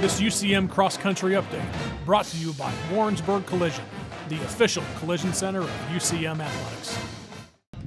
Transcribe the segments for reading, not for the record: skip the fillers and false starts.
This UCM cross-country update brought to you by Warrensburg Collision, the official collision center of UCM athletics.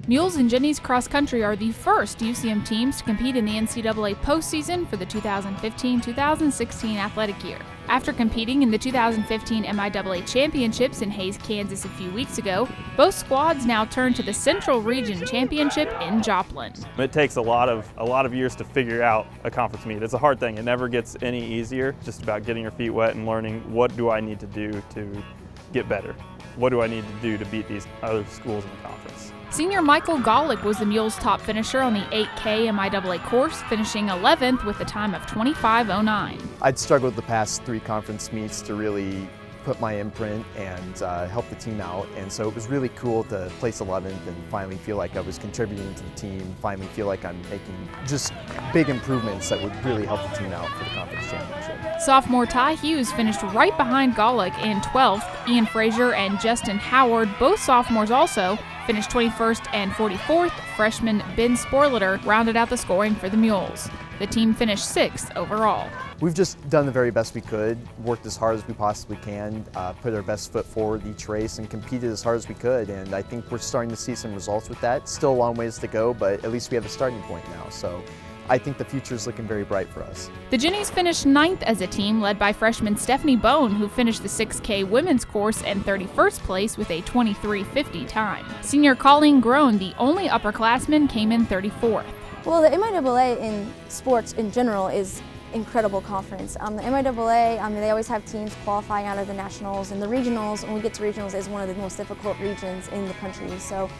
Mules and Jennies cross country are the first UCM teams to compete in the NCAA postseason for the 2015-2016 athletic year. After competing in the 2015 MIAA Championships in Hays, Kansas a few weeks ago, both squads now turn to the Central Region Championship in Joplin. It takes a lot of years to figure out a conference meet. It's a hard thing. It never gets any easier. Just about getting your feet wet and learning what do I need to do to get better. What do I need to do to beat these other schools in the conference? Senior Michael Golick was the Mules' top finisher on the 8K MIAA course, finishing 11th with a time of 25:09. I'd struggled the past 3 conference meets to really put my imprint and help the team out, and so it was really cool to place 11th and finally feel like I was contributing to the team, finally feel like I'm making just big improvements that would really help the team out for the conference championship. Sophomore Ty Hughes finished right behind Golick in 12th. Ian Frazier and Justin Howard, both sophomores also, finished 21st and 44th. Freshman Ben Sporliter rounded out the scoring for the Mules. The team finished 6th overall. We've just done the very best we could, worked as hard as we possibly can, put our best foot forward each race and competed as hard as we could, and I think we're starting to see some results with that. Still a long ways to go, but at least we have a starting point now, so I think the future is looking very bright for us. The Jennies finished 9th as a team, led by freshman Stephanie Bone, who finished the 6K women's course in 31st place with a 23:50 time. Senior Colleen GRONE, the only upperclassman, came in 34th. Well, the MIAA in sports in general is incredible conference. The MIAA, they always have teams qualifying out of the nationals, and the regionals, when we get to regionals, is one of the most difficult regions in the country. So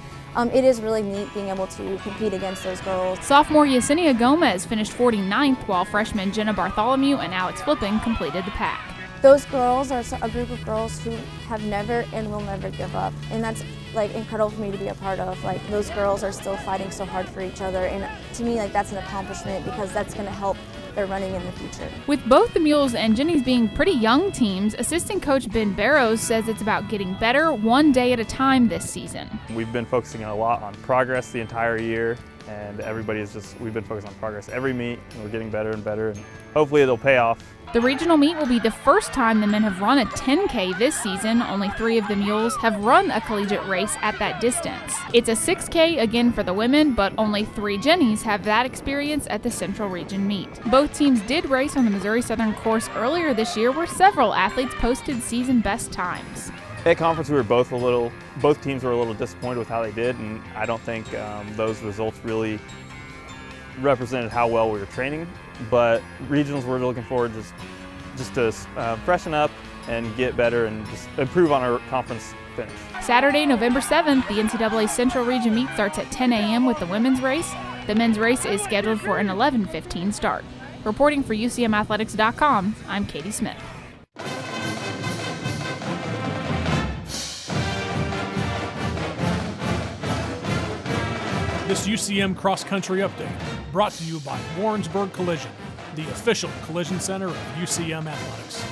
it is really neat being able to compete against those girls. Sophomore Yesenia Gomez finished 49th, while freshmen Jenna Bartholomew and Alex Flippin completed the pack. Those girls are a group of girls who have never and will never give up, and that's incredible for me to be a part of. Those girls are still fighting so hard for each other, and to me that's an accomplishment because that's going to help their running in the future. With both the Mules and Jennies being pretty young teams, assistant coach Ben Barrows says it's about getting better one day at a time this season. We've been focusing a lot on progress the entire year, and we've been focused on progress every meet, and we're getting better and better, and hopefully it'll pay off. The regional meet will be the first time the men have run a 10K this season. Only 3 of the Mules have run a collegiate race at that distance. It's a 6K again for the women, but only 3 Jennies have that experience at the Central Region meet. Both teams did race on the Missouri Southern course earlier this year, where several athletes posted season best times. At conference, both teams were a little disappointed with how they did, and I don't think those results really represented how well we were training. But regionals, we're looking forward just to freshen up and get better and just improve on our conference finish. Saturday, November 7th, the NCAA Central Region meet starts at 10 a.m. with the women's race. The men's race is scheduled for an 11:15 start. Reporting for UCMathletics.com, I'm Katie Smith. This UCM cross-country update brought to you by Warrensburg Collision, the official collision center of UCM athletics.